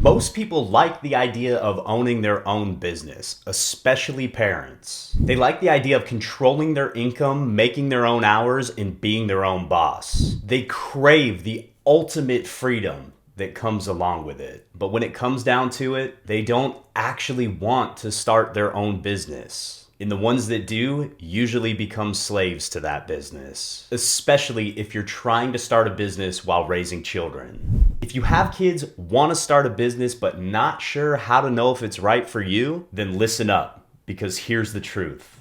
Most people like the idea of owning their own business, especially parents. They like the idea of controlling their income, making their own hours, and being their own boss. They crave the ultimate freedom that comes along with it. But when it comes down to it, they don't actually want to start their own business. And the ones that do usually become slaves to that business, especially if you're trying to start a business while raising children. If you have kids, want to start a business, but not sure how to know if it's right for you, then listen up, because here's the truth.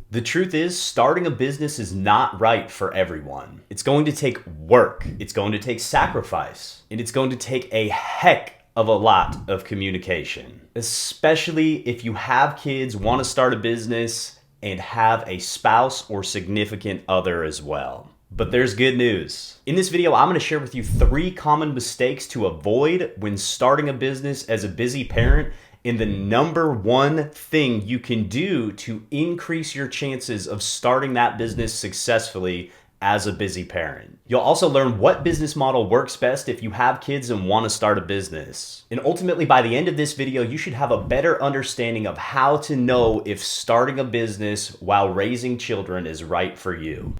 The truth is, starting a business is not right for everyone. It's going to take work, it's going to take sacrifice, and it's going to take a heck of a lot of communication, especially if you have kids, want to start a business, and have a spouse or significant other as well. But there's good news. In this video, I'm going to share with you 3 common mistakes to avoid when starting a business as a busy parent, and the #1 thing you can do to increase your chances of starting that business successfully as a busy parent. You'll also learn what business model works best if you have kids and want to start a business. And ultimately, by the end of this video, you should have a better understanding of how to know if starting a business while raising children is right for you.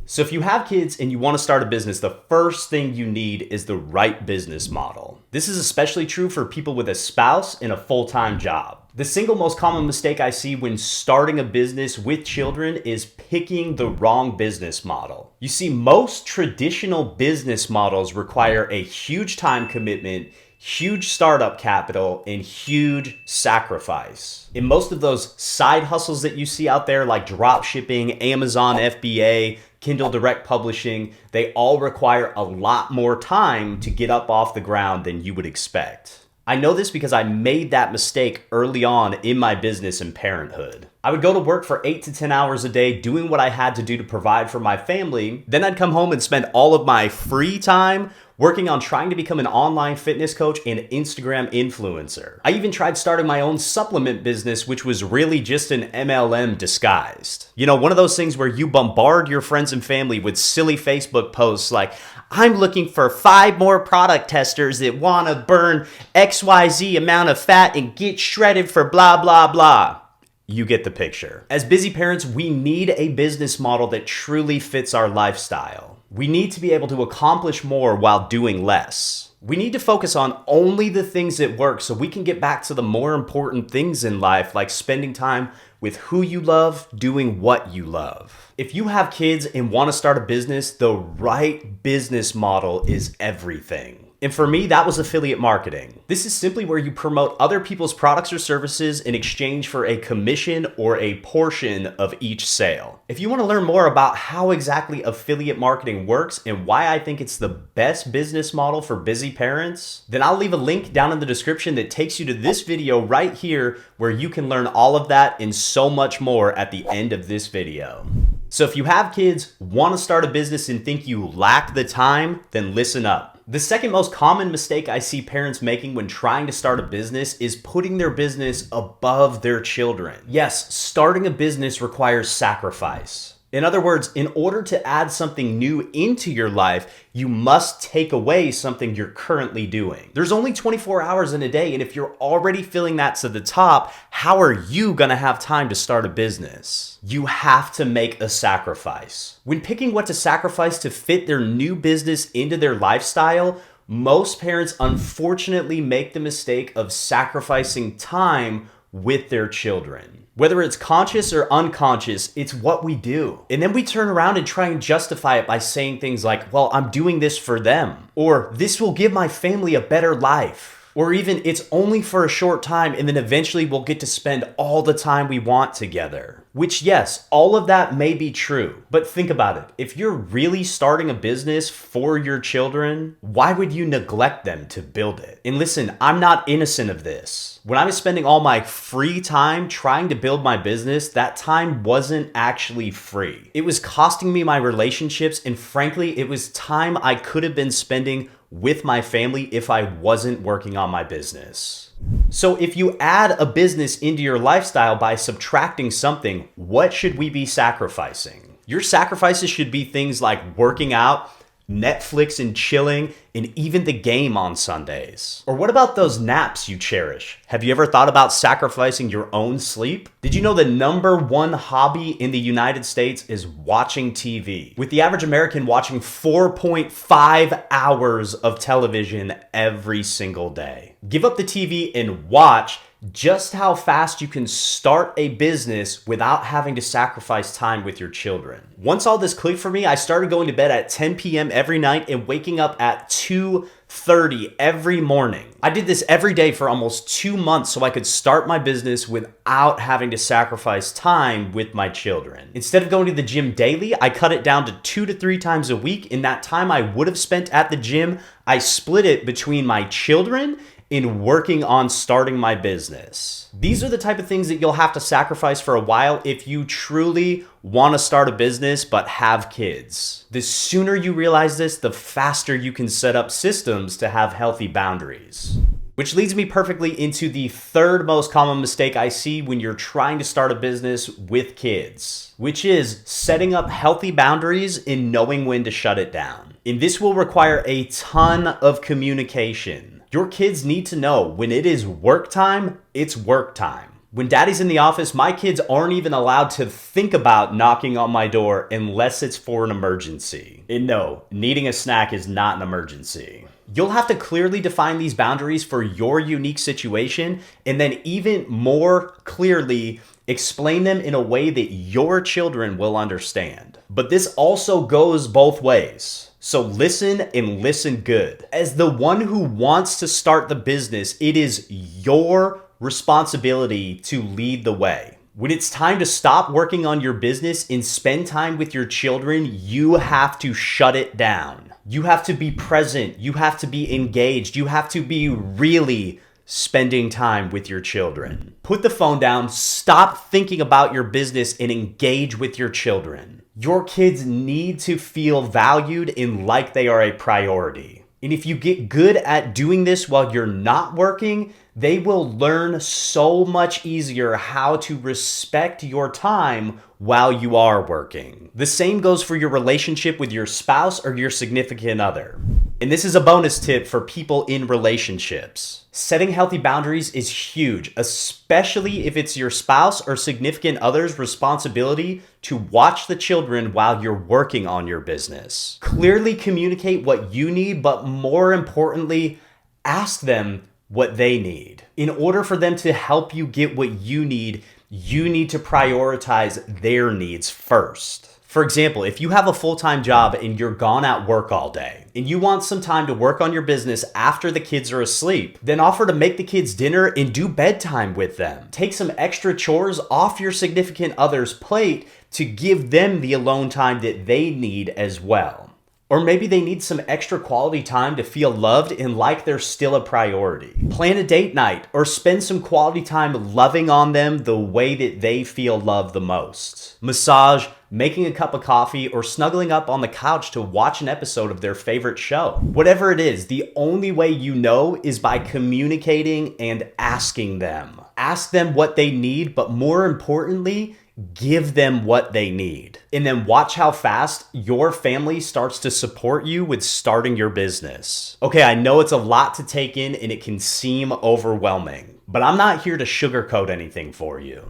So if you have kids and you want to start a business, the first thing you need is the right business model. This is especially true for people with a spouse and a full-time job. The single most common mistake I see when starting a business with children is picking the wrong business model. You see, most traditional business models require a huge time commitment, huge startup capital, and huge sacrifice. In most of those side hustles that you see out there, like drop shipping, Amazon FBA, Kindle Direct Publishing, they all require a lot more time to get up off the ground than you would expect. I know this because I made that mistake early on in my business and parenthood. I would go to work for 8 to 10 hours a day doing what I had to do to provide for my family. Then I'd come home and spend all of my free time working on trying to become an online fitness coach and Instagram influencer. I even tried starting my own supplement business, which was really just an MLM disguised. You know, one of those things where you bombard your friends and family with silly Facebook posts like, I'm looking for 5 more product testers that want to burn XYZ amount of fat and get shredded for blah, blah, blah. You get the picture. As busy parents, we need a business model that truly fits our lifestyle. We need to be able to accomplish more while doing less. We need to focus on only the things that work so we can get back to the more important things in life, like spending time with who you love, doing what you love. If you have kids and want to start a business, the right business model is everything. And for me, that was affiliate marketing. This is simply where you promote other people's products or services in exchange for a commission or a portion of each sale. If you want to learn more about how exactly affiliate marketing works and why I think it's the best business model for busy parents, then I'll leave a link down in the description that takes you to this video right here where you can learn all of that and so much more at the end of this video. So if you have kids, want to start a business and think you lack the time, then listen up. The second most common mistake I see parents making when trying to start a business is putting their business above their children. Yes, starting a business requires sacrifice. In other words, in order to add something new into your life, you must take away something you're currently doing. There's only 24 hours in a day, and if you're already filling that to the top, how are you gonna have time to start a business? You have to make a sacrifice. When picking what to sacrifice to fit their new business into their lifestyle, most parents unfortunately make the mistake of sacrificing time with their children. Whether it's conscious or unconscious, it's what we do. And then we turn around and try and justify it by saying things like, well, I'm doing this for them, or this will give my family a better life. Or even, it's only for a short time and then eventually we'll get to spend all the time we want together. Which, yes, all of that may be true, but think about it. If you're really starting a business for your children, why would you neglect them to build it? And listen, I'm not innocent of this. When I was spending all my free time trying to build my business, that time wasn't actually free. It was costing me my relationships, and frankly, it was time I could have been spending with my family if I wasn't working on my business. So if you add a business into your lifestyle by subtracting something, what should we be sacrificing? Your sacrifices should be things like working out, Netflix and chilling, and even the game on Sundays? Or what about those naps you cherish? Have you ever thought about sacrificing your own sleep? Did you know the #1 hobby in the United States is watching TV? With the average American watching 4.5 hours of television every single day. Give up the TV and watch just how fast you can start a business without having to sacrifice time with your children. Once all this clicked for me, I started going to bed at 10 p.m. every night and waking up at 2:30 every morning. I did this every day for almost 2 months so I could start my business without having to sacrifice time with my children. Instead of going to the gym daily, I cut it down to 2 to 3 times a week. In that time I would have spent at the gym, I split it between my children in working on starting my business. These are the type of things that you'll have to sacrifice for a while if you truly want to start a business but have kids. The sooner you realize this, the faster you can set up systems to have healthy boundaries. Which leads me perfectly into the third most common mistake I see when you're trying to start a business with kids, which is setting up healthy boundaries and knowing when to shut it down. And this will require a ton of communication. Your kids need to know when it is work time, it's work time. When daddy's in the office, my kids aren't even allowed to think about knocking on my door unless it's for an emergency. And no, needing a snack is not an emergency. You'll have to clearly define these boundaries for your unique situation, and then even more clearly explain them in a way that your children will understand. But this also goes both ways. So listen and listen good. As the one who wants to start the business, it is your responsibility to lead the way. When it's time to stop working on your business and spend time with your children, you have to shut it down. You have to be present. You have to be engaged. You have to be really spending time with your children. Put the phone down, stop thinking about your business, and engage with your children. Your kids need to feel valued and like they are a priority. And if you get good at doing this while you're not working, they will learn so much easier how to respect your time while you are working. The same goes for your relationship with your spouse or your significant other. And this is a bonus tip for people in relationships. Setting healthy boundaries is huge, especially if it's your spouse or significant other's responsibility to watch the children while you're working on your business. Clearly communicate what you need, but more importantly, ask them what they need. In order for them to help you get what you need to prioritize their needs first. For example, if you have a full-time job and you're gone at work all day, and you want some time to work on your business after the kids are asleep, then offer to make the kids dinner and do bedtime with them. Take some extra chores off your significant other's plate to give them the alone time that they need as well. Or maybe they need some extra quality time to feel loved and like they're still a priority. Plan a date night or spend some quality time loving on them the way that they feel loved the most. Massage, making a cup of coffee, or snuggling up on the couch to watch an episode of their favorite show. Whatever it is, the only way you know is by communicating and asking them. Ask them what they need, but more importantly, give them what they need. And then watch how fast your family starts to support you with starting your business. Okay, I know it's a lot to take in and it can seem overwhelming, but I'm not here to sugarcoat anything for you.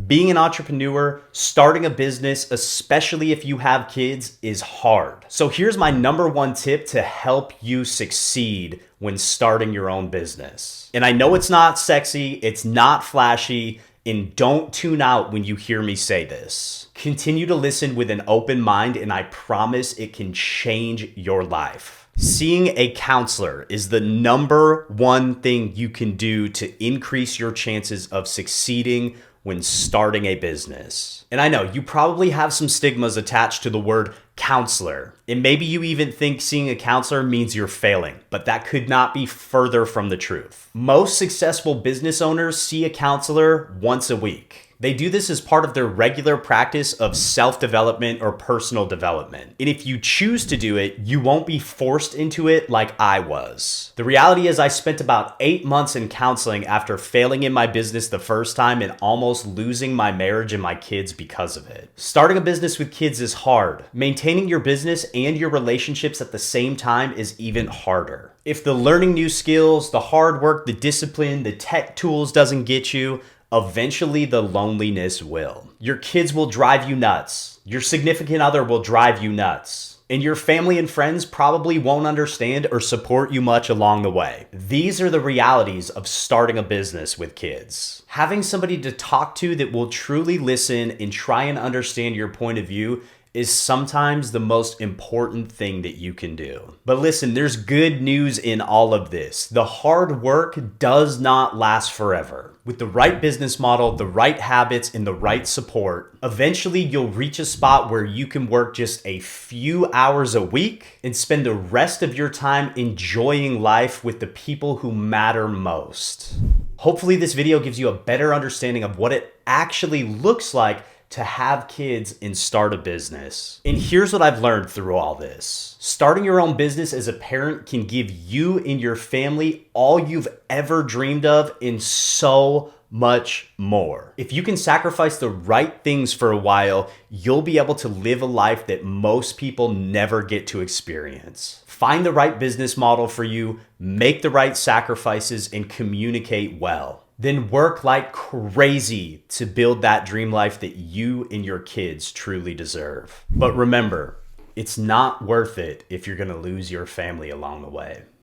Being an entrepreneur, starting a business, especially if you have kids, is hard. So here's my #1 tip to help you succeed when starting your own business. And I know it's not sexy, it's not flashy, and don't tune out when you hear me say this. Continue to listen with an open mind, and I promise it can change your life. Seeing a counselor is the #1 thing you can do to increase your chances of succeeding when starting a business. And I know you probably have some stigmas attached to the word counselor, and maybe you even think seeing a counselor means you're failing, but that could not be further from the truth. Most successful business owners see a counselor once a week. They do this as part of their regular practice of self-development or personal development. And if you choose to do it, you won't be forced into it like I was. The reality is I spent about 8 months in counseling after failing in my business the first time and almost losing my marriage and my kids because of it. Starting a business with kids is hard. Maintaining your business and your relationships at the same time is even harder. If the learning new skills, the hard work, the discipline, the tech tools doesn't get you, eventually the loneliness will. Your kids will drive you nuts. Your significant other will drive you nuts. And your family and friends probably won't understand or support you much along the way. These are the realities of starting a business with kids. Having somebody to talk to that will truly listen and try and understand your point of view is sometimes the most important thing that you can do. But listen, there's good news in all of this. The hard work does not last forever. With the right business model, the right habits, and the right support, eventually you'll reach a spot where you can work just a few hours a week and spend the rest of your time enjoying life with the people who matter most. Hopefully this video gives you a better understanding of what it actually looks like to have kids and start a business. And here's what I've learned through all this. Starting your own business as a parent can give you and your family all you've ever dreamed of and so much more. If you can sacrifice the right things for a while, you'll be able to live a life that most people never get to experience. Find the right business model for you, make the right sacrifices, and communicate well. Then work like crazy to build that dream life that you and your kids truly deserve. But remember, it's not worth it if you're going to lose your family along the way.